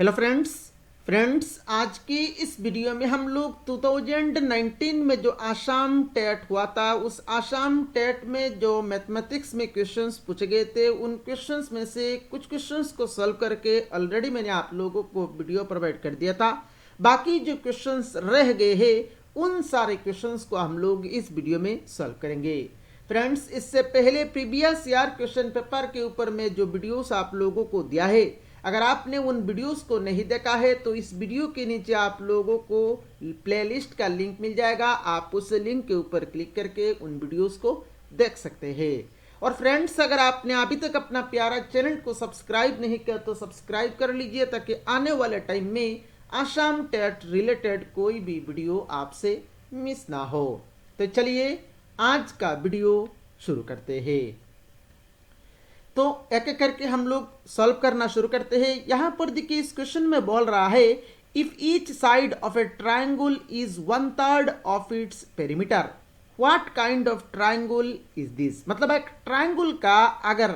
Hello friends आज की इस वीडियो में हम लोग 2019 में जो आसाम टेट हुआ था उस आसाम टेट में जो मैथमेटिक्स में क्वेश्चंस पूछे गए थे उन क्वेश्चंस में से कुछ क्वेश्चंस को सॉल्व करके ऑलरेडी मैंने आप लोगों को वीडियो प्रोवाइड कर दिया था। बाकी जो क्वेश्चंस रह गए हैं उन सारे क्वेश्चंस को हम लोग इस वीडियो में सॉल्व करेंगे। फ्रेंड्स इससे पहले प्रीवियस ईयर क्वेश्चन पेपर के ऊपर में जो वीडियोस आप लोगों को दिया है, अगर आपने उन वीडियोस को नहीं देखा है तो इस वीडियो के नीचे आप लोगों को प्लेलिस्ट का लिंक मिल जाएगा। आप उस लिंक के ऊपर क्लिक करके उन वीडियोस को देख सकते हैं। और फ्रेंड्स अगर आपने अभी तक अपना प्यारा चैनल को सब्सक्राइब नहीं किया तो सब्सक्राइब कर लीजिए ताकि आने वाले टाइम में आसाम टेट रिलेटेड कोई भी वीडियो आपसे मिस ना हो। तो चलिए आज का वीडियो शुरू करते हैं। तो एक एक करके हम लोग सॉल्व करना शुरू करते हैं। यहां पर देखिए इस क्वेश्चन में बोल रहा है if each side of A triangle is 1/3 of its perimeter what kind of triangle is this. मतलब एक ट्राइंगल का अगर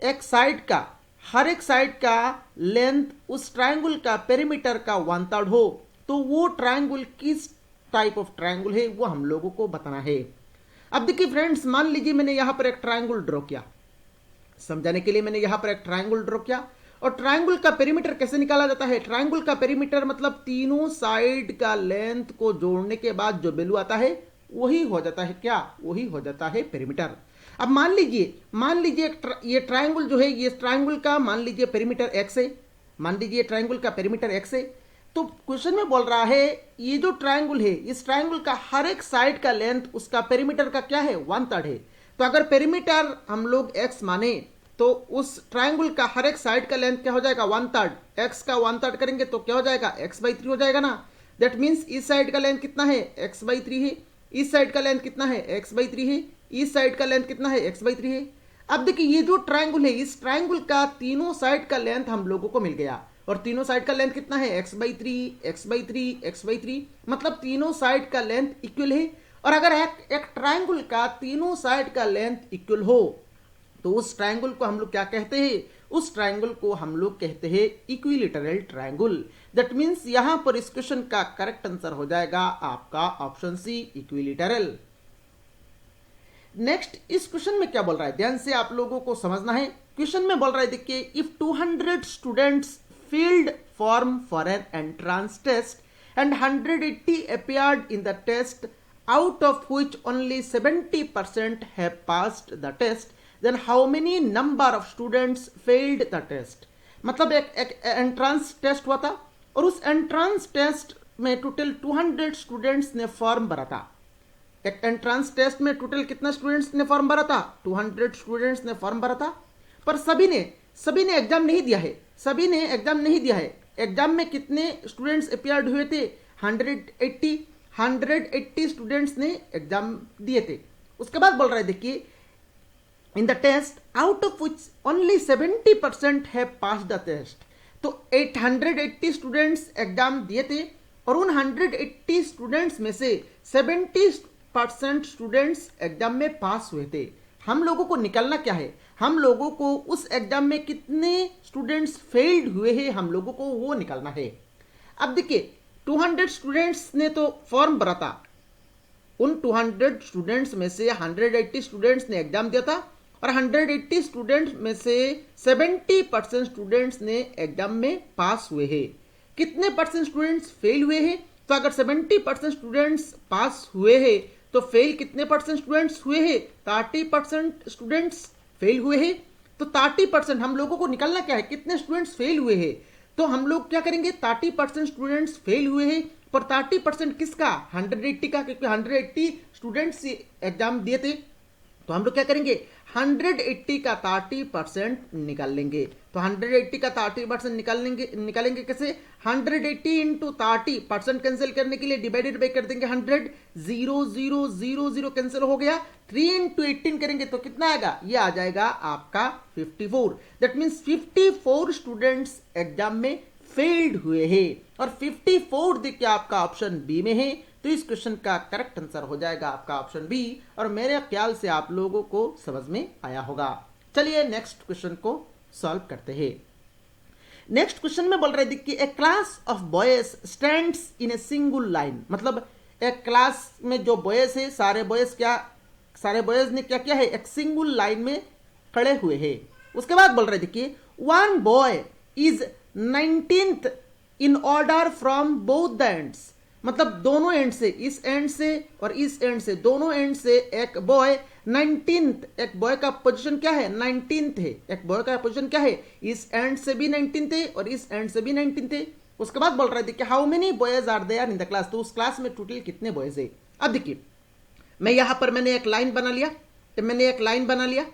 एक साइड का हर एक साइड का लेंथ उस ट्राइंगल का पेरीमीटर का 1/3 हो तो वो ट्राइंगल किस टाइप ऑफ ट्राइंगल है वो हम लोगों को बताना है। अब देखिए फ्रेंड्स मान लीजिए मैंने यहां पर एक ट्राइंगल ड्रॉ किया। समझाने के लिए मैंने यहां पर एक ट्राइंगल ड्रॉ किया और ट्राइंगल का पेरीमीटर कैसे निकाला जाता है। ट्राइंगल का पेरीमीटर मतलब तीनों साइड का लेंथ को जोड़ने के बाद जो वैल्यू आता है वही हो जाता है क्या, वही हो जाता है पेरीमीटर। अब मान लीजिए ये ट्राइंगल जो है ये ट्राइंगल का मान लीजिए पेरीमीटर x है। मान लीजिए ट्राइंगल का पेरीमीटर x है तो क्वेश्चन में बोल रहा है ये जो ट्राइंगल है इस ट्राइंगल का हर एक साइड का लेंथ उसका पेरीमीटर का क्या है 1/3 है। तो अगर पेरीमीटर हम लोग x माने तो उस ट्राइंगल का हर एक साइड का लेंथ क्या हो जाएगा 1/3। x का 1/3 करेंगे तो क्या हो जाएगा x/3 हो जाएगा ना। दैट मीन्स इस साइड का लेंथ कितना है x/3 है, इस साइड का लेंथ कितना है x/3 है, इस साइड का लेंथ कितना है x/3 है। अब देखिए ये जो ट्राइंगल है इस ट्राइंगल का तीनों साइड का लेंथ हम लोगों को मिल गया और तीनों साइड का लेंथ कितना है x/3 x/3 x/3 मतलब तीनों साइड का लेंथ इक्वल है। और अगर एक ट्राइंगल का तीनों साइड का लेंथ इक्वल हो तो उस ट्राइंगल को हम लोग क्या कहते हैं, उस ट्राइंगल को हम लोग कहते हैं इक्विलैटरल ट्राइंगल। दैट मींस यहां पर इस क्वेश्चन का करेक्ट आंसर हो जाएगा आपका ऑप्शन सी इक्विलैटरल। नेक्स्ट इस क्वेश्चन में क्या बोल रहा है ध्यान से आप लोगों को समझना है। क्वेश्चन में बोल रहा है देखिए if 200 students filled form for an entrance test and 180 appeared in the test out of which only 70% have passed the test then how many number of students failed the test। मतलब एक entrance test हुआ था और उस entrance test में total 200 students ने form भरा था। एक एंट्रांस टेस्ट में टोटल कितना स्टूडेंट्स ने फॉर्म भरा था 200 स्टूडेंट्स ने फॉर्म भरा था पर सभी ने एग्जाम नहीं दिया है। सभी ने एग्जाम नहीं दिया है। एग्जाम में कितने स्टूडेंट्स अपीयर्ड हुए थे 180 स्टूडेंट्स ने एग्जाम दिए थे। उसके बाद बोल रहा है देखिए in the test out of which only 70% have pass the test. तो 880 स्टूडेंट्स एग्जाम दिए थे और उन 180 स्टूडेंट्स में से 70% स्टूडेंट्स एग्जाम में पास हुए थे। हम लोगों को निकालना क्या है, हम लोगों को उस एग्जाम में कितने स्टूडेंट्स फेल्ड हुए हैं हम लोगों को वो निकालना है। अब देखिए 200 स्टूडेंट्स ने तो फॉर्म भरा था, उन 200 स्टूडेंट्स में से 180 स्टूडेंट्स ने एग्जाम दिया था और 180 स्टूडेंट्स में से 70% स्टूडेंट्स ने एग्जाम में पास हुए हैं। कितने परसेंट स्टूडेंट्स फेल हुए हैं, तो अगर 70% स्टूडेंट्स पास हुए हैं तो फेल कितने परसेंट स्टूडेंट्स हुए हैं 30% स्टूडेंट्स फेल हुए हैं। तो 30% हम लोगों को निकालना क्या है कितने स्टूडेंट्स फेल हुए हैं। तो हम लोग क्या करेंगे 30% स्टूडेंट्स फेल हुए हैं पर 30% किसका 180 का, क्योंकि 180 स्टूडेंट्स एग्जाम दिए थे। तो हम लोग क्या करेंगे 180 का 30% निकाल लेंगे। तो 180 का 30% निकालेंगे कैसे 180 इंटू 30% कैंसिल करने के लिए डिवाइडेड बाई कर देंगे 100 0 0 0 0 कैंसिल हो गया। 3 इंटू 18 करेंगे तो कितना आएगा ये आ जाएगा आपका 54। दैट मीन्स 54 स्टूडेंट्स एग्जाम में फेल्ड हुए हैं और 54 देखिए आपका ऑप्शन बी में है। तो इस क्वेश्चन का करेक्ट आंसर हो जाएगा आपका ऑप्शन बी और मेरे ख्याल से आप लोगों को समझ में आया होगा। चलिए नेक्स्ट क्वेश्चन को सॉल्व करते हैं। नेक्स्ट क्वेश्चन में बोल रहे थे कि a class of boys stands in a single line, मतलब एक क्लास में जो बॉयज है सारे बॉयज ने क्या किया है, एक सिंगल लाइन में खड़े हुए हैं। उसके बाद बोल रहे थे कि one boy is 19th in order from both the ends, मतलब दोनों एंड से, इस एंड से और इस एंड से, दोनों एंड से एक बॉय 19th, एक बॉय का पोजीशन क्या है, 19th है। एक बॉय का पोजीशन क्या है, इस एंड से भी 19th है और इस एंड से भी 19th है। उसके बाद बोल रहे थे कि how many boys are there in the class, तो उस क्लास में टोटल कितने बॉयज है। अब देखिए मैं यहां पर मैंने एक लाइन बना लिया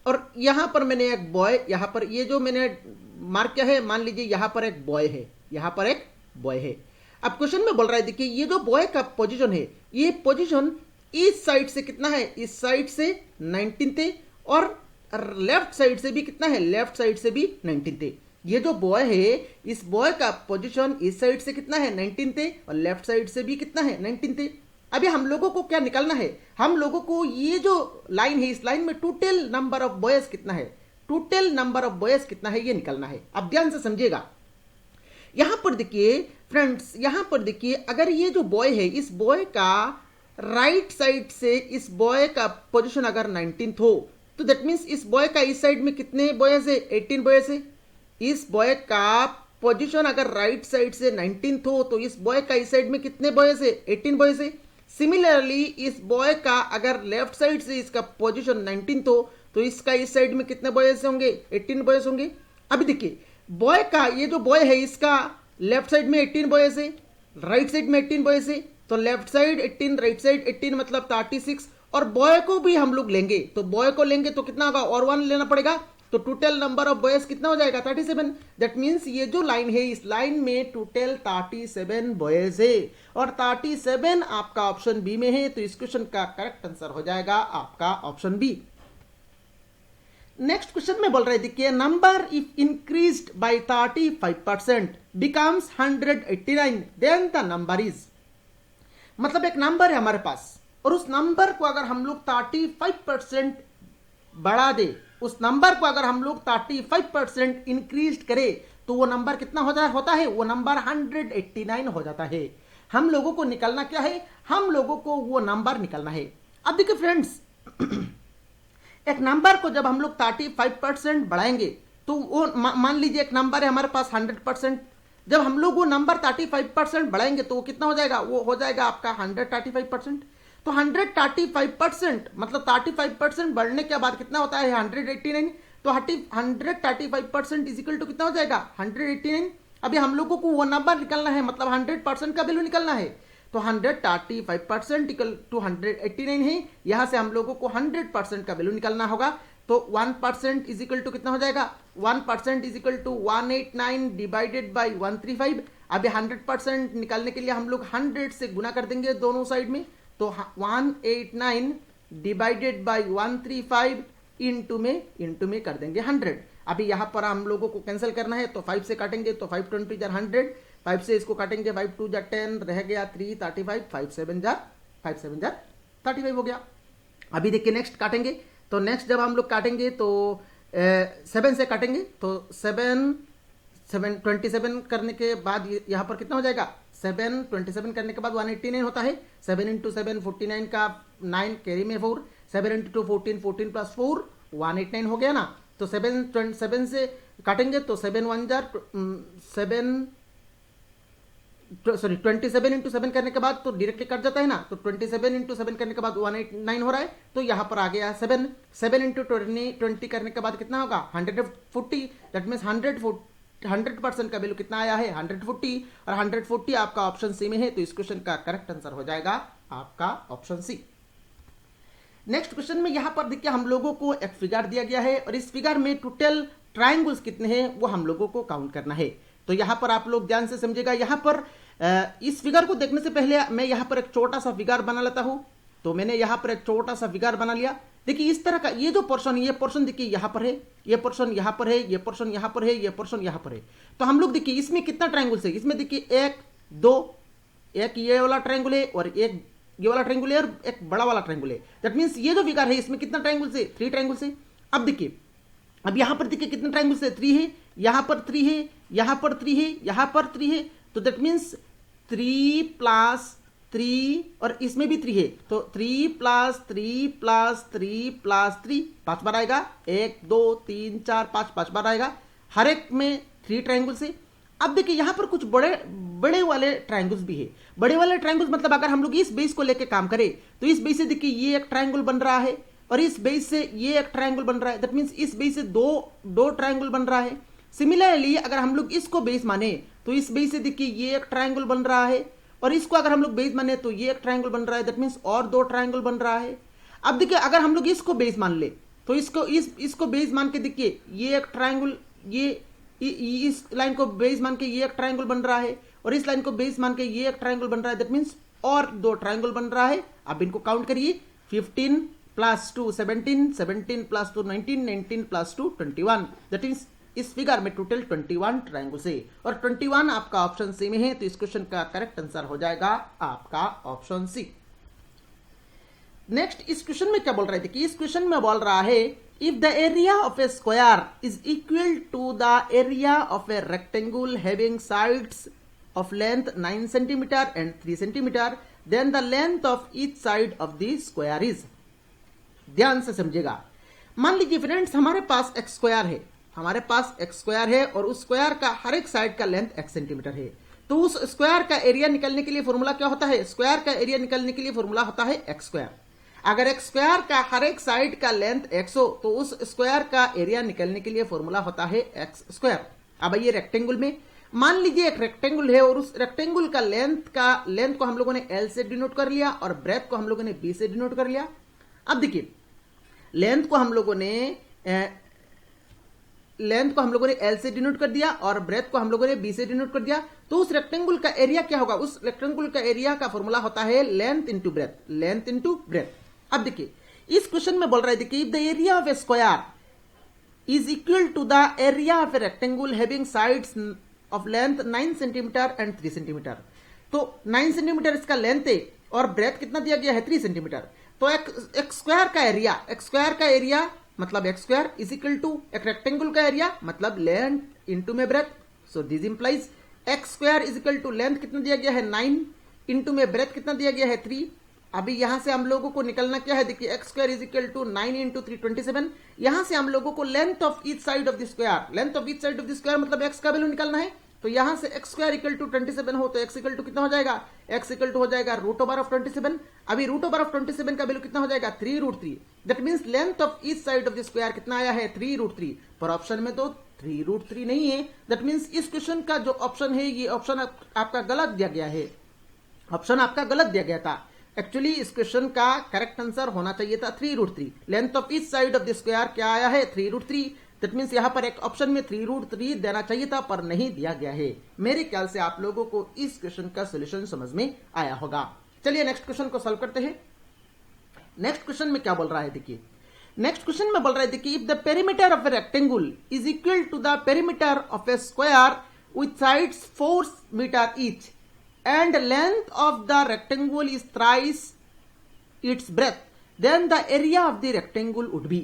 और यहां पर मैंने एक बॉय, यहां पर ये जो मैंने मार्क किया है, मान लीजिए यहां पर एक बॉय है, अब क्वेश्चन में बोल रहा है देखिए ये जो बॉय का पोजीशन है, ये पोजीशन इस साइड से कितना है, इस साइड से 19th है और लेफ्ट साइड से भी कितना है, लेफ्ट साइड से भी 19th है। ये जो बॉय है, इस बॉय का पोजीशन इस साइड से कितना है, 19th है और लेफ्ट साइड से भी कितना है, 19th है। अभी हम लोगों को क्या निकालना है, हम लोगों को ये जो लाइन है, इस लाइन में टोटल नंबर ऑफ बॉयज कितना है, ये निकालना है। अब ध्यान से समझिएगा, यहां पर देखिए फ्रेंड्स, यहां पर देखिए अगर ये जो बॉय है, इस बॉय का राइट साइड से इस बॉय का पोजीशन अगर 19th हो, तो दैट मीन्स इस बॉय का इस साइड में कितने बॉयज है, 18 बॉयज है। इस बॉय का पोजीशन अगर राइट साइड से 19th हो, तो इस बॉय का इस साइड में कितने बॉयज है, 18 बॉयज है। सिमिलरली इस बॉय का अगर लेफ्ट साइड से इसका पोजीशन 19th हो, तो इसका इस साइड में कितने बॉयज होंगे, 18 बॉयज होंगे। अभी देखिए बॉय का, ये जो बॉय है इसका लेफ्ट साइड में 18 बॉयज है, राइट साइड में 18 बॉयज है, तो लेफ्ट साइड 18 राइट साइड 18 मतलब 36। और बॉय को भी हम लोग लेंगे, तो बॉय को लेंगे तो कितना होगा, और 1 लेना पड़ेगा, तो टोटल नंबर ऑफ बॉयज कितना हो जाएगा, 37। दैट मीन्स ये जो लाइन है, इस लाइन में टोटल 37 बॉयज है और 37 आपका ऑप्शन बी में है, तो इस क्वेश्चन का करेक्ट आंसर हो जाएगा आपका ऑप्शन बी। नेक्स्ट क्वेश्चन में बोल रहे थे कि number if increased by 35% becomes 189 then the number is, मतलब एक नंबर है हमारे पास और उस नंबर को अगर हम लोग 35% बढ़ा दे, उस नंबर को अगर हम लोग 35% इंक्रीज करें, तो वो नंबर कितना होता है, वो नंबर 189 हो जाता है। हम लोगों को निकलना क्या है, हम लोगों को वो नंबर निकलना है। अब देखिए फ्रेंड्स, एक नंबर को जब हम लोग 35% बढ़ाएंगे, तो वो मान लीजिए एक नंबर है हमारे पास 100%, जब हम लोग वो नंबर 35% बढ़ाएंगे तो वो कितना हो जाएगा, वो हो जाएगा आपका 135%। तो 135% मतलब 35% बढ़ने के बाद कितना होता है, 189। तो 135% इज इक्वल टू कितना हो जाएगा, 189। अभी हम लोगों को वो नंबर निकलना है, मतलब 100% का वैल्यू निकलना है, तो 135% इक्वल टू 189 है। यहां से हम लोगों को 100% का वैल्यू निकालना होगा, तो 1% इज इक्वल टू कितना हो जाएगा, 1% is equal to 189 divided by 135। अभी 100% निकालने के लिए हम लोग 100 से गुना कर देंगे दोनों साइड में, तो 189 डिवाइडेड बाई 135 इंटू में कर देंगे 100। अभी यहां पर हम लोगों को कैंसिल करना है, तो 5 से काटेंगे तो 5 20 जार 100, 5 से इसको काटेंगे 5 2 जार 10, रह गया 3 35, 5 7 जार 35 हो गया। अभी देखिए नेक्स्ट काटेंगे, तो नेक्स्ट जब हम लोग काटेंगे तो 7 से काटेंगे, तो 27 करने के बाद यहाँ पर कितना हो जाएगा, 27 करने के बाद 189 होता है। 7 इंटू 7 49 का 9 कैरी में 4, 7 इंटू 14 14 प्लस 4 189 हो गया ना। तो 7 से काटेंगे तो 7 1 जार 27 इंटू 7 करने के बाद तो डायरेक्टली कट जाता है ना, तो 27 इंटू 7 करने के बाद 189 हो रहा है, तो यहाँ पर आ गया 7 इंटू 20 करने के बाद कितना होगा 140। दैट मीन्स 100% का वैल्यू कितना आया है 140, और 140 आपका ऑप्शन सी में है, तो इस क्वेश्चन का करेक्ट आंसर हो जाएगा आपका ऑप्शन सी। नेक्स्ट क्वेश्चन में यहां पर देखिए हम लोगों को एक फिगर दिया गया है और इस फिगर में टोटल ट्रायंगल्स कितने हैं वो हम लोगों को काउंट करना है। तो यहां पर आप लोग ध्यान से समझिएगा, यहां पर इस फिगर को देखने से पहले मैं यहां पर एक छोटा सा फिगर बना लेता हूं। तो मैंने यहां पर एक छोटा सा फिगर बना लिया। देखिए इस तरह का ये जो पोर्शन, ये पोर्शन देखिए यहां पर है, ये पोर्शन यहां पर है, ये पोर्शन यहां पर है, ये पोर्शन यहां पर है। तो हम लोग देखिए इसमें कितना ट्रायंगल्स है, इसमें देखिए 1 2, एक ये वाला ट्रायंगल है और एक ये वाला ट्रायंगल है और एक बड़ा वाला ट्रायंगल है। दैट मींस ये जो फिगर है इसमें कितना ट्रायंगल्स है, 3 ट्रायंगल्स है। अब देखिए अब यहां पर देखिए कितने ट्रायंगल्स है, 3 है। यहां पर 3 है, यहां पर 3 है, यहां पर 3 है, तो दैट मीन्स 3 प्लस 3 और इसमें भी 3 है, तो 3 प्लस 3 प्लस 3 प्लस 3 5 बार आएगा। 1 2 3 4 5 5 बार आएगा, हर एक में 3 ट्रायंगल्स है। अब देखिए यहां पर कुछ बड़े बड़े वाले ट्रायंगल्स भी है। बड़े वाले ट्रायंगल्स मतलब अगर हम लोग इस बेस को लेके काम करें तो इस बेस से देखिए ये एक ट्रायंगल बन रहा है और इस बेस से ये एक ट्रायंगल बन रहा है, दैट मीन्स इस बेस से दो ट्रायंगल बन रहा है। सिमिलरली अगर हम लोग इसको बेस माने तो इस बेस से देखिए ये एक ट्रायंगल बन रहा है और इसको अगर हम लोग बेस माने तो ये एक ट्रायंगल बन रहा है, दैट मीन्स और 2 ट्रायंगल बन रहा है। अब देखिए अगर हम लोग इसको बेस मान ले तो इसको बेस मान के देखिए ये एक ट्रायंगल, ये इस लाइन को बेस मान के ये एक ट्रायंगल बन रहा है और इस लाइन को बेस मान के ये एक ट्रायंगल बन रहा है, दैट मीन्स और 2 ट्रायंगल बन रहा है। अब इनको काउंट करिए, 15 plus 2 17, 17 plus 2 19, 19 plus 2 21, that means इस फिगर में टोटल 21 ट्रायंगल है और 21 आपका ऑप्शन सी में है, तो इस क्वेश्चन का करेक्ट आंसर हो जाएगा आपका ऑप्शन सी। नेक्स्ट इस क्वेश्चन में क्या बोल रहे थे कि इस क्वेश्चन में बोल रहा है if the area of a square is equal to the area of a rectangle having sides of length 9 centimetre and 3 centimetre then the length of each side of the square is. ध्यान से समझिएगा। मान लीजिए friends हमारे पास एक square है, हमारे पास एक स्क्वायर है और उस स्क्वायर का हर एक साइड का लेंथ 1 सेंटीमीटर है, तो उस स्क्वायर का एरिया निकलने के लिए फॉर्मूला क्या होता है? स्क्वायर का एरिया निकलने के लिए फॉर्मूला होता है एक्स स्क्वायर। अगर एक स्क्वायर का हर एक साइड का लेंथ x हो तो उस स्क्वायर का एरिया निकलने के लिए फॉर्मूला होता है एक्स स्क्वायर। अब ये रेक्टेंगल में मान लीजिए एक रेक्टेंगल है और उस रेक्टेंगल का लेंथ को हम लोगों ने L से डिनोट कर लिया और ब्रेथ को हम लोगों ने B से डिनोट कर लिया। अब देखिए लेंथ को हम लोगों ने L से डिनोट कर दिया और ब्रेथ को हम लोगों ने B से डिनोट कर दिया, तो उस रेक्टेंगल का एरिया क्या होगा? उस रेक्टेंगल का एरिया का फॉर्मूला होता है length into breadth, length into breadth. अब देखिए इस क्वेश्चन में बोल रहे थे कि if the area of a square is equal to the area of a rectangle having sides of length 9 centimetre and 3 centimetre, तो 9 सेंटीमीटर इसका लेंथ है और ब्रेथ कितना दिया गया है? 3 सेंटीमीटर। तो एक स्क्वायर का एरिया मतलब x square is equal to एक रेक्टेंगल का एरिया मतलब लेंथ इंटू में breadth, so this implies x square is equal to length कितना दिया गया है 9 इंटू में ब्रेथ कितना दिया गया है 3। अभी यहां से हम लोगों को निकलना क्या है? देखिए x square is equal to 9 into 3 27। यहां से हम लोगों को length of each side of the square, length of each side of the square मतलब एक्स का वैल्यू निकालना है। तो यहां से एक्स स्क्वायर इक्वल टू 27 हो तो एक्स इक्वल टू कितना हो जाएगा? एक्स इक्वल टू हो जाएगा रूट ओवर ऑफ 27। अभी रूट ओवर ऑफ 27 का वैल्यू कितना हो जाएगा? 3√3। That means length of each side of the square कितना आया है? 3√3। पर ऑप्शन में तो 3√3 नहीं है, दैट मींस इस क्वेश्चन का जो ऑप्शन है ये ऑप्शन आपका गलत दिया गया है, ऑप्शन आपका गलत दिया गया था। एक्चुअली इस क्वेश्चन का करेक्ट आंसर होना चाहिए था 3√3। Length of each side of the square क्या आया है? 3√3। दैट मीन्स यहां पर एक ऑप्शन में 3√3 देना चाहिए था पर नहीं दिया गया है। मेरे ख्याल से आप लोगों को इस क्वेश्चन का सोल्यूशन समझ में आया होगा। चलिए नेक्स्ट क्वेश्चन को सॉल्व करते हैं। नेक्स्ट क्वेश्चन में क्या बोल रहा है? देखिए नेक्स्ट क्वेश्चन में बोल रहा है देखिए if the perimeter of a rectangle is equal to the perimeter of a square with sides 4 metre each and length of the rectangle is thrice its breadth, then the area of the rectangle would be।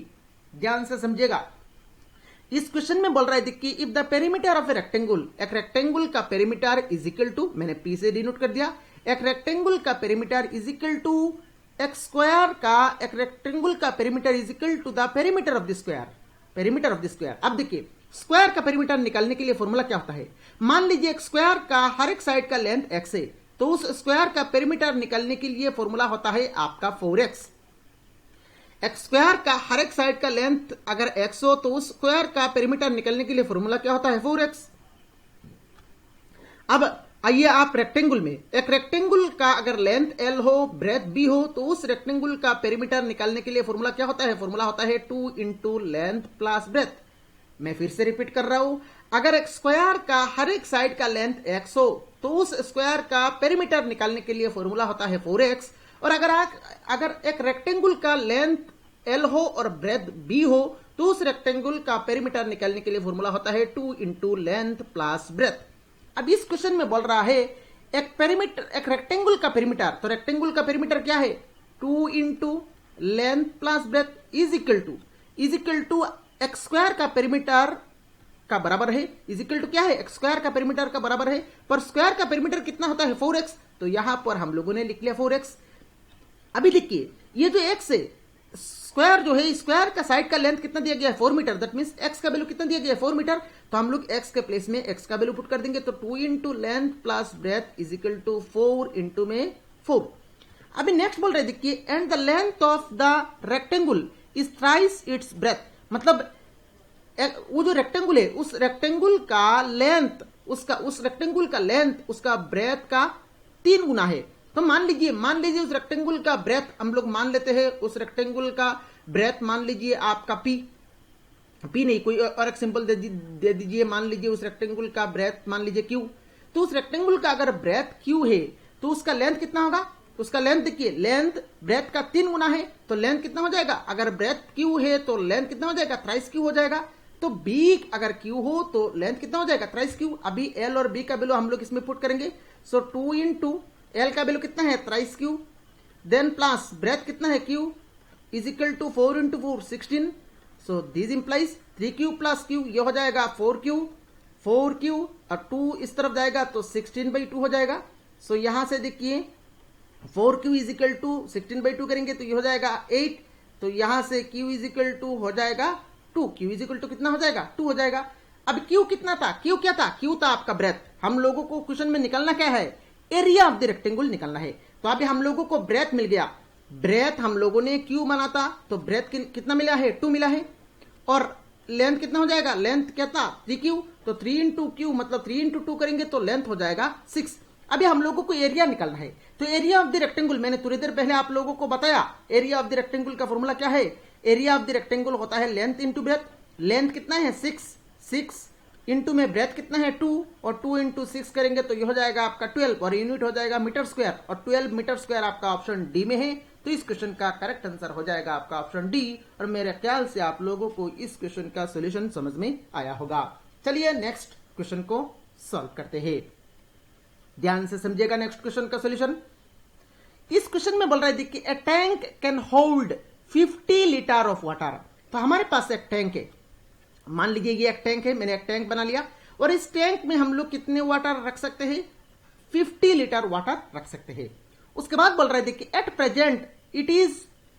ध्यान से समझिएगा। इस question में बोल रहा है कि if the perimeter of a rectangle, एक रेक्टेंगल का पेरीमीटर इज इक्वल टू, मैंने P से डिनोट कर दिया, एक रेक्टेंगल का पेरीमीटर इज इक्वल टू एक स्क्वायर का, एक रेक्टेंगल का perimeter is equal to the perimeter of the square, perimeter of the square. अब देखिए स्क्वायर का पेरीमीटर निकालने के लिए फॉर्मूला क्या होता है? मान लीजिए एक स्क्वायर का हर एक साइड का लेंथ x है, तो उस स्क्वायर का पेरीमीटर निकालने के लिए फॉर्मूला होता है आपका 4x। एक स्क्वायर का हर एक साइड का लेंथ अगर x हो तो उस स्क्वायर का पेरीमीटर निकालने के लिए फॉर्मूला क्या होता है? 4x। अब आइए आप रेक्टेंगल में, एक रेक्टेंगल का अगर लेंथ L हो ब्रेथ B हो तो उस रेक्टेंगल का पेरीमीटर निकालने के लिए फॉर्मूला क्या होता है? फॉर्मूला होता है 2 इंटू लेंथ प्लस ब्रेथ। मैं फिर से रिपीट कर रहा हूं, अगर एक स्क्वायर का हर एक साइड का लेंथ x हो तो उस स्क्वायर का पेरीमीटर निकालने के लिए फॉर्मूला होता है 4x। और अगर एक रेक्टेंगल का लेंथ L हो और ब्रेथ B हो तो उस रेक्टेंगल का पेरीमीटर निकालने के लिए फॉर्मूला होता है 2 इंटू लेंथ प्लस ब्रेथ। अब इस क्वेश्चन में बोल रहा है एक रेक्टेंगल का पेरीमीटर, तो रेक्टेंगल का पेरीमीटर क्या है? 2 into length plus breadth is equal to एक स्क्वायर का पेरीमीटर का बराबर है, इज इक्वल टू क्या है, एक्स स्क्वायर का पेरीमीटर का बराबर है। पर स्क्वायर का पेरीमीटर कितना होता है, 4x, तो यहां पर हम लोगों ने लिख लिया 4x। अभी देखिए ये जो x है, स्क्वायर जो है, स्क्वायर का साइड का लेंथ कितना दिया गया है, 4 मीटर, दैट मींस x का वैल्यू कितना दिया गया है, 4 मीटर। तो हम लोग x के प्लेस में x का वैल्यू पुट कर देंगे, तो 2 into length plus breadth is equal to 4 into में 4। अभी नेक्स्ट बोल रहे देखिए, and the length of the rectangle is thrice its breadth, मतलब वो जो रेक्टेंगल है उस रेक्टेंगल का लेंथ, उस रेक्टेंगल का लेंथ उसका ब्रेथ का 3 गुना है। तो मान लीजिए उस रेक्टेंगल का ब्रेथ हम लोग मान लेते हैं, उस रेक्टेंगल का ब्रेथ मान लीजिए आपका पी नहीं, कोई और एक सिंपल दे दीजिए, मान लीजिए उस रेक्टेंगल का ब्रेथ मान लीजिए क्यू। तो उस रेक्टेंगल का अगर ब्रेथ क्यू है तो उसका लेंथ कितना होगा, उसका लेंथ देखिए, लेंथ ब्रेथ का 3 गुना है, तो लेंथ कितना हो जाएगा, अगर ब्रेथ क्यू है तो लेंथ कितना हो जाएगा, थ्राइस क्यू हो जाएगा। तो बी अगर क्यू हो तो लेंथ कितना हो जाएगा, थ्राइस क्यू। अभी एल और बी का वैल्यू हम लोग इसमें पुट करेंगे, सो 2 इंटू एल का वैल्यू कितना है, thrice q, then plus breadth कितना है q is equal to 4 into 4 16, so this implies 3q plus q, ये हो जाएगा 4q और 2 इस तरफ जाएगा तो 16/2 हो जाएगा। सो यहां से देखिए 4q इज इक्वल टू 16/2 करेंगे तो ये हो जाएगा 8, तो यहां से q इज इक्वल टू हो जाएगा 2, q इज इक्वल टू कितना हो जाएगा, 2 हो जाएगा। अब q कितना था, q क्या था, q था आपका ब्रेथ। हम लोगों को क्वेश्चन में निकालना क्या है, एरिया ऑफ द रेक्टेंगल निकालना है। तो अभी हम लोगों को ब्रेथ मिल गया, ब्रेथ हम लोगों ने क्यू माना था तो ब्रेथ कितना मिला है, 2 मिला है, और लेंथ कितना हो जाएगा, लेंथ क्या था 3q, तो 3 इंटू क्यू मतलब 3 इंटू 2 करेंगे तो लेंथ हो जाएगा 6। अभी हम लोगों को एरिया निकालना है, तो एरिया ऑफ द रेक्टेंगल मैंने थोड़ी देर पहले आप लोगों को बताया, एरिया ऑफ द रेक्टेंगल का फॉर्मूला क्या है, एरिया ऑफ द रेक्टेंगल होता है लेंथ इंटू ब्रेथ। लेंथ कितना है 6 इंटू में ब्रेथ कितना है 2, और 2 इंटू 6 करेंगे तो ये हो जाएगा आपका 12, और यूनिट हो जाएगा मीटर स्क्वायर, और 12 मीटर स्क्वायर आपका ऑप्शन डी में है। तो इस क्वेश्चन का करेक्ट आंसर हो जाएगा आपका ऑप्शन डी, और मेरे ख्याल से आप लोगों को इस क्वेश्चन का सोल्यूशन समझ में आया होगा। चलिए नेक्स्ट क्वेश्चन को सॉल्व करते हैं, ध्यान से समझिएगा नेक्स्ट क्वेश्चन का सोल्यूशन। इस क्वेश्चन में बोल रहा है देखिए, a tank can hold 50 litre of water. तो हमारे पास एक टैंक है, मान लीजिए ये एक टैंक है, मैंने एक टैंक बना लिया, और इस टैंक में हम लोग कितने वाटर रख सकते हैं, 50 लीटर वाटर रख सकते हैं। उसके बाद बोल रहे हैं देखिए, at present it is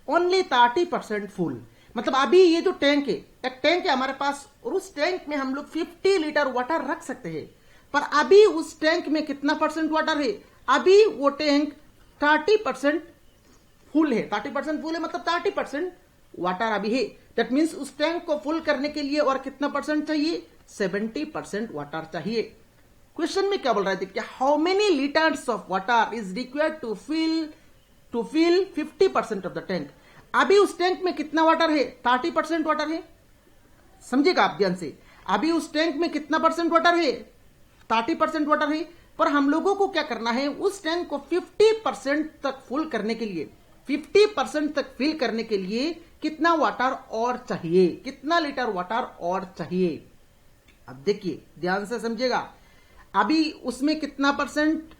only 30% full, मतलब अभी ये जो टैंक है, एक टैंक है हमारे पास, और उस टैंक में हम लोग 50 लीटर वाटर रख सकते हैं, पर अभी उस टैंक में कितना परसेंट वाटर है, अभी वो टैंक 30% फुल है, 30% फुल है मतलब 30% वाटर अभी है। दैट मीन्स उस टैंक को फुल करने के लिए और कितना परसेंट चाहिए, 70% वाटर चाहिए। क्वेश्चन में क्या बोल रहे थे कि how many litres of water is required to fill 50% of the tank. अभी उस टैंक में कितना वाटर है, 30% वाटर है, समझिएगा आप ध्यान से, अभी उस टैंक में कितना परसेंट वाटर है, 30% वाटर है, पर हम लोगों को क्या करना है, उस टैंक को 50% तक फुल करने के लिए, 50% तक फिल करने के लिए कितना वाटर और चाहिए, कितना लीटर वाटर और चाहिए। अब देखिए ध्यान से समझिएगा, अभी उसमें कितना परसेंट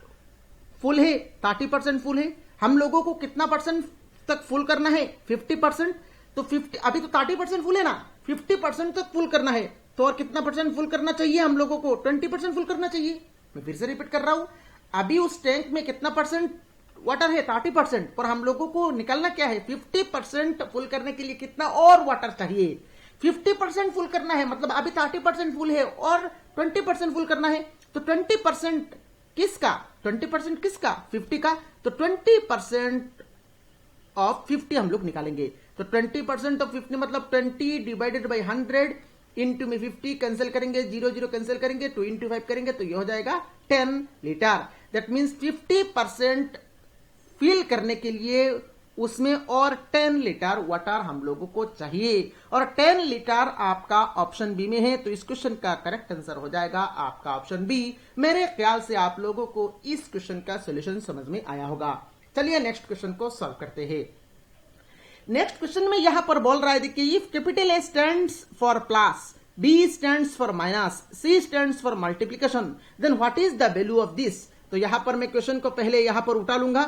फुल है, 30% फुल है, हम लोगों को कितना परसेंट तक फुल करना है, 50%, तो 50 अभी तो 30% फुल है ना, 50% तक फुल करना है, तो और कितना परसेंट फुल करना चाहिए हम लोगों को, 20% फुल करना चाहिए। मैं फिर से रिपीट कर रहा हूं, अभी उस टैंक में कितना परसेंट वाटर है, 30%, पर हम लोगों को निकालना क्या है, 50% फुल करने के लिए कितना और वाटर चाहिए। 50% फुल करना है मतलब अभी 30% फुल है और 20% फुल करना है, तो 20% किसका, 20% किसका, 50 का, तो 20% ऑफ 50 हम लोग निकालेंगे, तो 20% ऑफ 50 मतलब 20 डिवाइडेड बाई 100 इंटू में 50 कैंसिल करेंगे, 0 कैंसिल करेंगे, 2 इंटू 5 करेंगे तो ये हो जाएगा 10 लीटर। दैट मीन्स 50% फिल करने के लिए उसमें और 10 लीटर वाटर हम लोगों को चाहिए, और 10 लीटर आपका ऑप्शन बी में है, तो इस क्वेश्चन का करेक्ट आंसर हो जाएगा आपका ऑप्शन बी। मेरे ख्याल से आप लोगों को इस क्वेश्चन का सोल्यूशन समझ में आया होगा। चलिए नेक्स्ट क्वेश्चन को सॉल्व करते हैं। नेक्स्ट क्वेश्चन में यहां पर बोल रहा है कि if capital A stands for plus, B stands for minus, C stands for multiplication, then what is the value of this. तो यहां पर मैं क्वेश्चन को पहले यहां पर उठा लूंगा,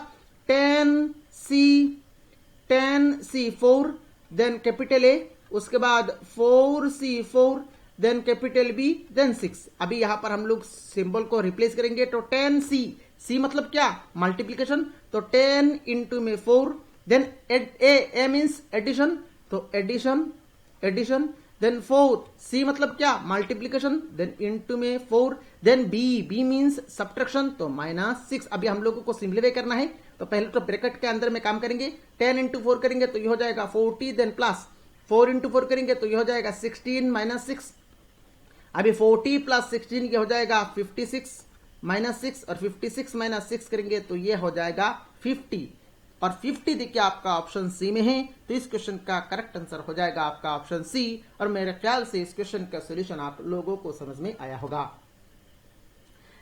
10C 4, देन कैपिटल ए, उसके बाद 4C4, then capital B, then 6। अभी यहां पर हम लोग सिंबल को रिप्लेस करेंगे तो 10C, C मतलब क्या, मल्टीप्लीकेशन, तो 10 इंटू में 4, देन ए मीन्स एडिशन, तो एडिशन एडिशन, देन 4, C मतलब क्या, मल्टीप्लीकेशन, देन इंटू में 4, देन बी मीन्स सब्ट्रैक्शन, तो -6। अभी हम लोगों को सिंप्लीफाई करना है तो पहले तो ब्रैकेट के अंदर में काम करेंगे, 10 इंटू 4 करेंगे तो ये हो जाएगा 40, देन प्लस 4 इंटू 4 करेंगे तो ये हो जाएगा 16 -6। अभी 40 प्लस 16 ये हो जाएगा 56 -6, और 56 -6 करेंगे तो ये हो जाएगा 50, और 50 देखिए आपका ऑप्शन सी में है, तो इस क्वेश्चन का करेक्ट आंसर हो जाएगा आपका ऑप्शन सी। और मेरे ख्याल से इस क्वेश्चन का सोल्यूशन आप लोगों को समझ में आया होगा।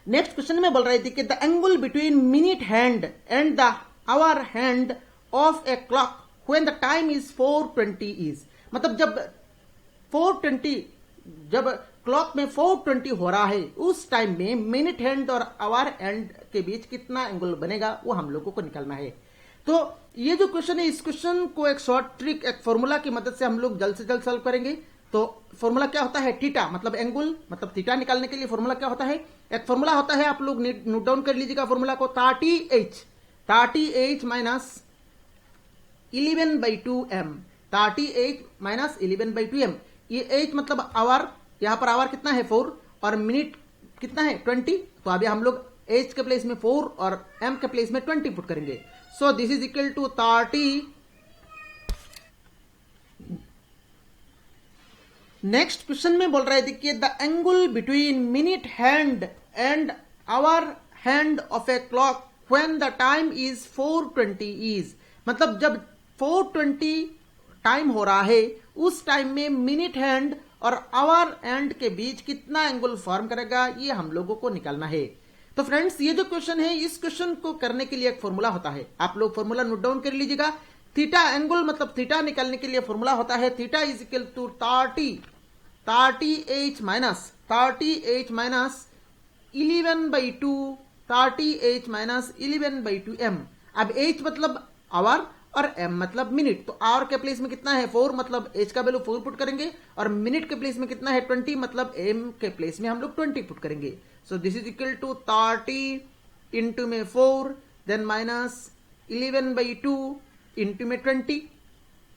नेक्स्ट क्वेश्चन में बोल रही थी कि the angle between minute hand and the hour hand of a clock when the time is 4:20 is, मतलब जब 4:20, जब क्लॉक में 4:20 हो रहा है उस टाइम में मिनट हैंड और आवर हैंड के बीच कितना एंगल बनेगा वो हम लोगों को निकालना है। तो ये जो क्वेश्चन है, इस क्वेश्चन को एक शॉर्ट ट्रिक, एक फॉर्मूला की मदद से हम लोग जल्द से जल्द सॉल्व करेंगे। तो फॉर्मूला क्या होता है, थीटा मतलब एंगल, मतलब थीटा निकालने के लिए फॉर्मूला क्या होता है, एक फॉर्मूला होता है, आप लोग नोट डाउन कर लीजिएगा फॉर्मूला को, 30H minus 11/2m, 30H minus 11/2m। ये H मतलब आवर, यहां पर आवर कितना है 4, और मिनट कितना है 20, तो अभी हम लोग H के प्लेस में 4 और M के प्लेस में 20 पुट करेंगे। So this is equal to 30। Next question में बोल रहे थे कि the angle between minute hand and hour hand of a clock when the time is 4:20 is, मतलब जब 4:20 टाइम हो रहा है उस टाइम में मिनट हैंड और आवर हैंड के बीच कितना एंगल फॉर्म करेगा, ये हम लोगों को निकालना है। तो फ्रेंड्स ये जो क्वेश्चन है, इस क्वेश्चन को करने के लिए एक फॉर्मूला होता है, आप लोग फॉर्मूला नोट डाउन कर लीजिएगा। थीटा एंगल मतलब थीटा निकालने के लिए फॉर्मूला होता है, theta is equal to 30H minus 11/2, 30H minus 11/2m। अब H मतलब आवर और m मतलब मिनट, तो आवर के प्लेस में कितना है 4, मतलब H का वैल्यू 4 पुट करेंगे, और मिनट के प्लेस में कितना है 20, मतलब m के प्लेस में हम लोग 20 पुट करेंगे। So this is equal to 30 into में 4, देन माइनस 11/2 इंटू में 20।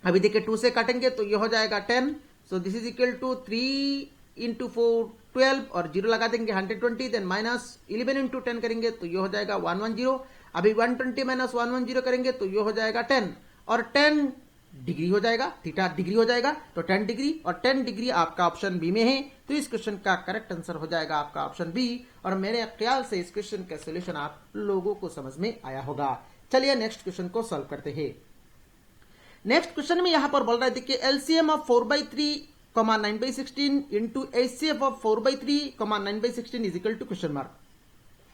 अभी देखिए 2 से काटेंगे तो ये हो जाएगा 10। So this is equal to 3 into 4 12, और 0 लगा देंगे 120, देन माइनस 11 इंटू 10 करेंगे तो ये हो जाएगा 110। अभी 120 माइनस 110 करेंगे तो ये हो जाएगा 10, और 10 डिग्री हो जाएगा, थीटा डिग्री हो जाएगा, तो 10 डिग्री, और 10 डिग्री आपका ऑप्शन बी में है, तो इस क्वेश्चन का करेक्ट आंसर हो जाएगा आपका ऑप्शन बी। और मेरे ख्याल से इस क्वेश्चन का सोल्यूशन आप लोगों को समझ में आया होगा। चलिए नेक्स्ट क्वेश्चन को सॉल्व करते हैं। नेक्स्ट क्वेश्चन में यहां पर बोल रहे थे कि LCM of 4/3, 9/16 into HCF of 4/3, 9/16 is equal to question mark.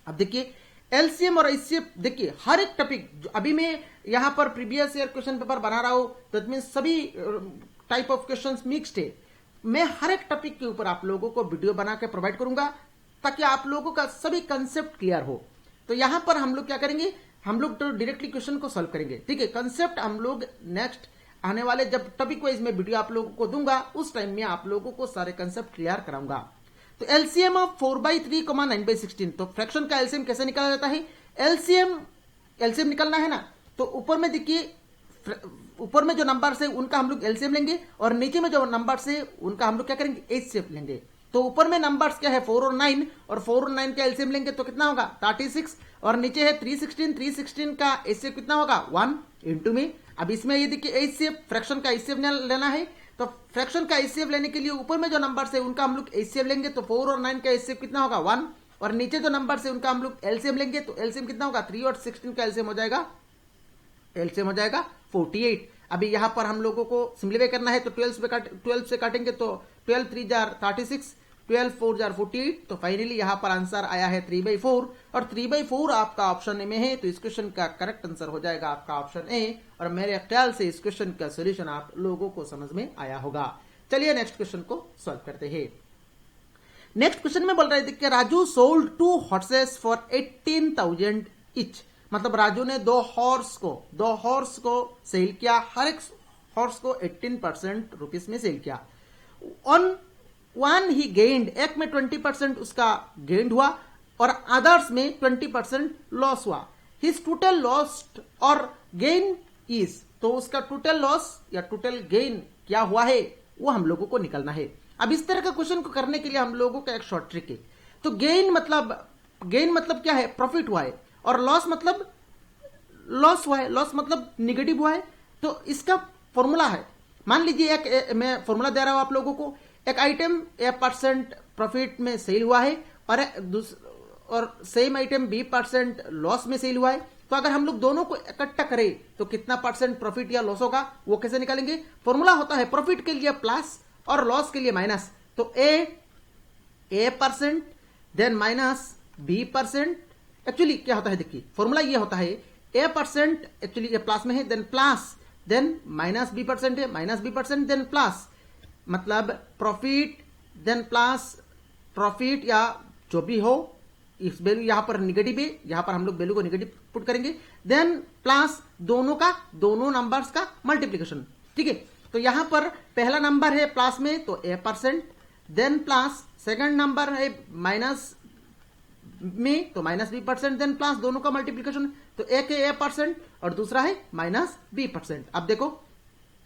अब देखिए एलसीएम और एचसीएफ, देखिए हर एक टॉपिक, अभी मैं यहां पर प्रीवियस ईयर क्वेश्चन पेपर बना रहा हूं, दैट मींस सभी टाइप ऑफ क्वेश्चंस मिक्स्ड है। मैं हर एक टॉपिक के ऊपर आप लोगों को वीडियो बना के प्रोवाइड करूंगा ताकि आप लोगों का सभी कंसेप्ट क्लियर हो। तो यहां पर हम लोग क्या करेंगे, हम लोग तो डायरेक्टली क्वेश्चन को सॉल्व करेंगे, ठीक है। कंसेप्ट हम लोग नेक्स्ट आने वाले जब टॉपिक वाइज में वीडियो आप लोगों को दूंगा उस टाइम में आप लोगों को सारे कंसेप्ट क्लियर कराऊंगा। तो एलसीएम ऑफ 4/3, 9/16, तो फ्रैक्शन का एलसीएम कैसे निकाला जाता है, एलसीएम निकालना है ना, तो ऊपर में देखिए, ऊपर में जो नंबर है उनका हम लोग एलसीएम लेंगे, और नीचे में जो नंबर है उनका हम लोग क्या करेंगे, एचसीएफ लेंगे। तो ऊपर में नंबर्स क्या है 4 और 9, और 4 और 9 का एलसीएम लेंगे तो कितना होगा 36, और नीचे है 316 का एचसीएफ कितना होगा 1 इंटू में। अब इसमें ये देखिए एचसीएफ, फ्रैक्शन का एचसीएफ लेना है, तो फ्रैक्शन का एचसीएफ लेने के लिए ऊपर में जो नंबर है उनका हम लोग एचसीएफ लेंगे, तो 4 और 9 का एचसीएफ कितना होगा 1, और नीचे जो नंबर है उनका हम लोग एलसीएम लेंगे, तो एलसीएम कितना होगा 3 और 16 का एलसीएम हो जाएगा 48। अभी यहां पर हम लोगों को सिंप्लीफाई करना है, तो 12 से काटेंगे तो 12 3 जार 36, 12 4 जार 48, तो फाइनली यहां पर आंसर आया है 3/4, और 3/4 आपका ऑप्शन ए में है, तो इस क्वेश्चन का करेक्ट आंसर हो जाएगा आपका ऑप्शन ए। और मेरे ख्याल से इस क्वेश्चन का सोल्यूशन आप लोगों को समझ में आया होगा। चलिए नेक्स्ट क्वेश्चन को सॉल्व करते हैं। नेक्स्ट क्वेश्चन में बोल रहे थे कि Raju sold 2 horses for 18,000 etch, मतलब राजू ने 2 हॉर्स को सेल किया, हर एक हॉर्स को 18% रुपीस में सेल किया। ऑन वन ही गेन्ड, एक में 20% उसका गेन्ड हुआ और अदर्स में 20% लॉस हुआ। हिज टोटल लॉस्ट और गेन इज, तो उसका टोटल लॉस या टोटल गेन क्या हुआ है वो हम लोगों को निकलना है। अब इस तरह का क्वेश्चन को करने के लिए हम लोगों का एक शॉर्ट ट्रिक है। तो गेन मतलब क्या है, प्रॉफिट हुआ है, और लॉस मतलब लॉस हुआ है, लॉस मतलब निगेटिव हुआ है। तो इसका फॉर्मूला है, मान लीजिए एक मैं फॉर्मूला दे रहा हूं आप लोगों को, एक आइटम A% प्रॉफिट में सेल हुआ है और सेम आइटम B% लॉस में सेल हुआ है। तो अगर हम लोग दोनों को इकट्ठा करें तो कितना % प्रॉफिट या लॉस होगा वो कैसे निकालेंगे। फॉर्मूला होता है प्रॉफिट के लिए प्लस और लॉस के लिए माइनस। तो A% then minus B%, actually क्या होता है देखिए, फॉर्मूला ये होता है A% एक्चुअली ये प्लस में है, then plus then minus B% है, माइनस B% देन प्लस, मतलब प्रॉफिट देन प्लस प्रॉफिट या जो भी हो, इस वैल्यू यहां पर निगेटिव है, यहां पर हम लोग वैल्यू को निगेटिव पुट करेंगे, देन प्लस दोनों नंबर्स का मल्टीप्लीकेशन। ठीक है, तो यहां पर पहला नंबर है प्लस में तो A%, then plus second number है माइनस में तो माइनस B%, देन प्लस दोनों का मल्टीप्लीकेशन। तो एक है A% और दूसरा है माइनस B%। अब देखो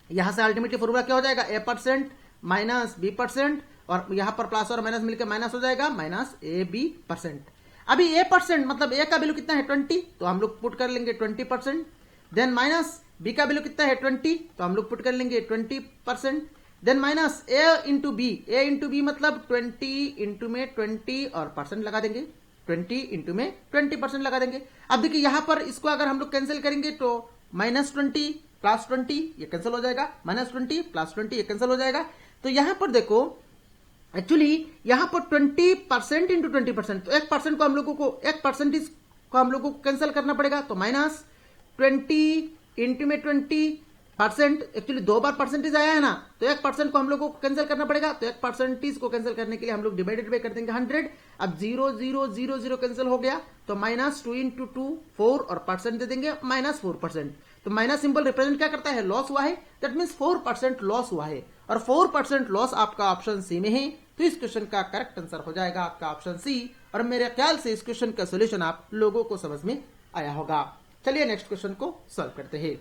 यहां से अल्टीमेटली फॉर्मूला क्या हो जाएगा, A% माइनस B%, और यहां पर प्लस और माइनस मिलकर माइनस हो जाएगा माइनस AB%। अभी A% मतलब A का वैल्यू कितना है 20, तो हम लोग पुट कर लेंगे 20%, देन माइनस B का वैल्यू कितना है 20, तो हम लोग पुट कर लेंगे 20%, then minus A into B मतलब 20 इंटू में 20 और परसेंट लगा देंगे, 20 इंटू में 20% लगा देंगे। अब देखिए यहां पर इसको अगर हम लोग कैंसिल करेंगे तो -20 प्लस 20 ये कैंसिल हो जाएगा, -20 प्लस 20 ये कैंसिल हो जाएगा। तो यहां पर देखो एक्चुअली यहां पर 20% इंटू 20%, तो 1% को हम लोगों को 1% को हम लोगों को कैंसिल करना पड़ेगा, तो -20 इंटू में 20%, एक्चुअली दो बार परसेंटेज आया है ना, तो 1% को हम लोगों को कैंसिल करना पड़ेगा। तो 1% को कैंसिल करने के लिए हम लोग डिवाइडेड बाय कर देंगे 100। अब 0 0 0 0 कैंसिल हो गया, तो -2 इंटू 2 4 और परसेंट दे देंगे -4%। तो माइनस सिंबल रिप्रेजेंट क्या करता है, लॉस हुआ है, दैट मीन्स 4% लॉस हुआ है, और 4% लॉस आपका ऑप्शन सी में है। तो इस क्वेश्चन का करेक्ट आंसर हो जाएगा आपका ऑप्शन सी, और मेरे ख्याल से इस क्वेश्चन का सोल्यूशन आप लोगों को समझ में आया होगा। चलिए नेक्स्ट क्वेश्चन को सॉल्व करते हैं।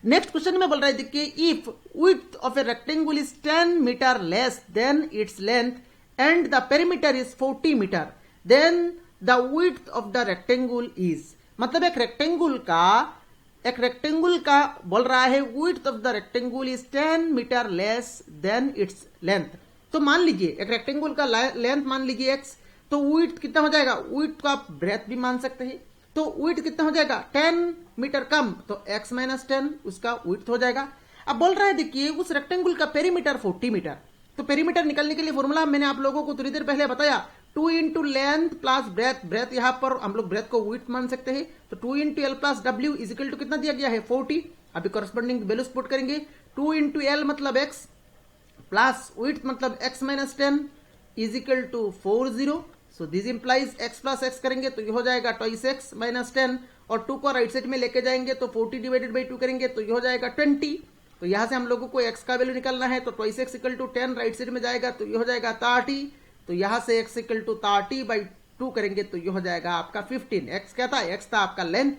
नेक्स्ट क्वेश्चन में बोल रहा है देखिए, if width of a rectangle is 10 metre less than its length and the perimeter is 40 metre, then the width of the rectangle is, मतलब एक रेक्टेंगल का बोल रहा है width of the rectangle is 10 metre less than its length. तो मान लीजिए एक रेक्टेंगल का लेंथ मान लीजिए x, तो विड्थ कितना हो जाएगा, विड्थ को आप ब्रेथ भी मान सकते हैं, तो विड्थ कितना हो जाएगा 10 मीटर कम, तो x माइनस 10 उसका विड्थ हो जाएगा। अब बोल रहा है देखिए उस रेक्टेंगल का पेरीमीटर 40 मीटर, तो पेरीमीटर निकालने के लिए फॉर्मूला मैंने आप लोगों को थोड़ी देर पहले बताया, 2 into length plus breadth, breadth यहां पर हम लोग ब्रेथ को विड्थ मान सकते हैं, तो 2 इंटू एल प्लस डब्ल्यू इज इक्वल टू कितना दिया गया है 40। अभी करस्पॉन्डिंग वैल्यूज पुट करेंगे, 2 इंटू एल मतलब x प्लस विड्थ मतलब x minus 10 is equal to 40। So this implies x plus x करेंगे तो ये हो जाएगा ट्वाइस x माइनस 10, और 2 को राइट साइड में लेके जाएंगे तो 40 डिवाइडेड बाई 2 करेंगे तो ये हो जाएगा 20। तो यहां से हम लोगों को x का वैल्यू निकालना है, तो twice x equal to 10 right side में जाएगा तो ये हो जाएगा 30। तो यहां से x इक्वल टू 30 बाई 2 करेंगे तो ये हो जाएगा आपका 15। x क्या था, x था आपका लेंथ,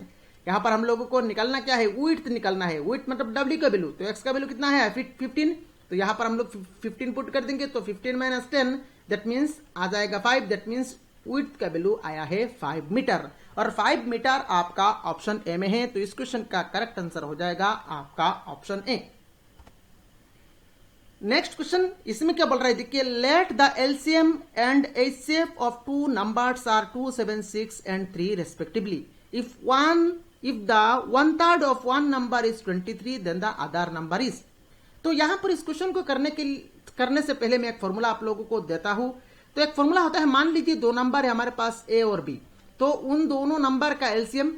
यहां पर हम लोगों को निकालना क्या है, विड्थ निकालना है, विड्थ मतलब w का वैल्यू, तो x का वैल्यू कितना है 15, तो यहां पर हम लोग 15 पुट कर देंगे, तो 15 माइनस 10 दैट मीन्स आ जाएगा 5, दैट मीन्स विड्थ का वैल्यू आया है 5 मीटर, और 5 मीटर आपका ऑप्शन ए में है। तो इस क्वेश्चन का करेक्ट आंसर हो जाएगा आपका ऑप्शन ए। नेक्स्ट क्वेश्चन, इसमें क्या बोल रहा है देखिए, let the LCM and HCF of two numbers are 276 and 3 respectively, if the 1/3 of one number is 23 then the other number is. तो यहां पर इस क्वेश्चन को करने से पहले मैं एक फॉर्मूला आप लोगों को देता हूं। तो एक फॉर्मूला होता है, मान लीजिए दो नंबर है हमारे पास ए और बी, तो उन दोनों नंबर का एलसीएम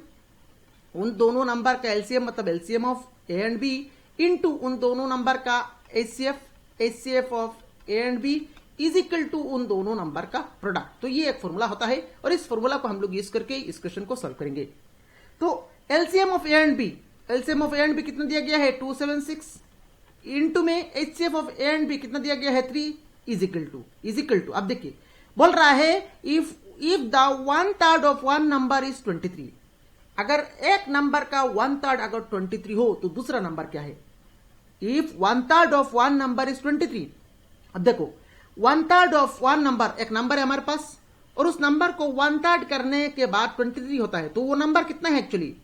मतलब LCM of A and B into उन दोनों नंबर का HCF of A and B is equal to उन दोनों नंबर का प्रोडक्ट। तो ये एक फॉर्मूला होता है, और इस फॉर्मूला को हम लोग यूज करके इस क्वेश्चन को सॉल्व करेंगे। तो LCM of A and B कितना दिया गया है 276, इनटू में HCF of A and B कितना दिया गया है 3, इज इक्वल टू, अब देखिए बोल रहा है if the 1/3 of one number is 23, अगर एक नंबर का 1/3 अगर 23 हो तो दूसरा नंबर क्या है? If 1/3 of one number is 23, अब देखो 1/3 ऑफ वन नंबर, एक नंबर है हमारे पास और उस नंबर को 1/3 करने के बाद 23 होता है, तो वो नंबर कितना है एक्चुअली?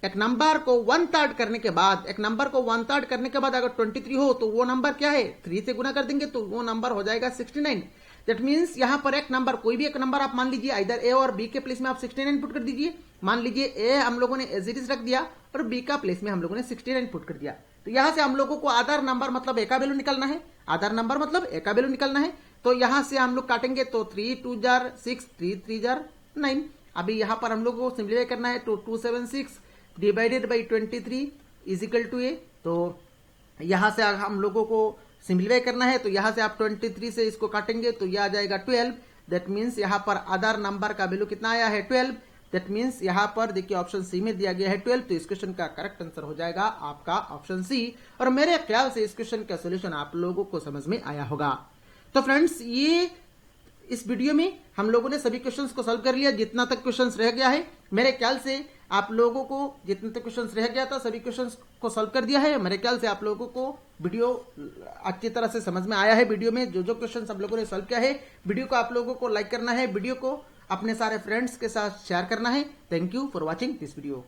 एक नंबर को 1/3 करने के बाद, एक नंबर को 1/3 करने के बाद अगर 23 हो तो वो नंबर क्या है? 3 से गुना कर देंगे तो वो नंबर हो जाएगा 69। दैट मीन्स यहां पर एक नंबर, कोई भी एक नंबर आप मान लीजिए, इधर ए और बी के प्लेस में आप 69 पुट कर दीजिए। मान लीजिए ए हम लोगों ने एज इट इज रख दिया और बी का प्लेस में हम लोगों ने 69 पुट कर दिया। तो यहां से हम लोगों को आधार नंबर मतलब ए का वैल्यू निकलना है, आधार नंबर मतलब ए का वैल्यू निकलना है। तो यहां से हम लोग काटेंगे तो 3 2 जार 6, 3 3 जार 9। अभी यहां पर हम लोग को सिंप्लीफाई करना है तो 276 divided by 23 is equal to a. तो यहां से हम लोगों को सिंप्लीफाई करना है तो यहां से आप 23 से इसको काटेंगे तो यह आ जाएगा 12। दैट मीन्स यहां पर आधार नंबर का वैल्यू कितना आया है? 12। दैट मीन्स यहां पर देखिए ऑप्शन सी में दिया गया है 12, तो इस क्वेश्चन का करेक्ट आंसर हो जाएगा आपका ऑप्शन सी। और मेरे ख्याल से इस क्वेश्चन का सोल्यूशन आप लोगों को समझ में आया होगा। तो फ्रेंड्स ये इस वीडियो में हम लोगों ने सभी क्वेश्चंस को सॉल्व कर लिया, जितना तक क्वेश्चंस रह गया है मेरे ख्याल से आप लोगों को जितने तक क्वेश्चंस रह गया था सभी क्वेश्चंस को सॉल्व कर दिया है। मेरे ख्याल से आप लोगों को वीडियो अच्छी तरह से समझ में आया है। वीडियो में जो जो क्वेश्चंस आप लोगों ने सॉल्व किया है, वीडियो को आप लोगों को लाइक करना है, वीडियो को अपने सारे फ्रेंड्स के साथ शेयर करना है। Thank you for watching this video.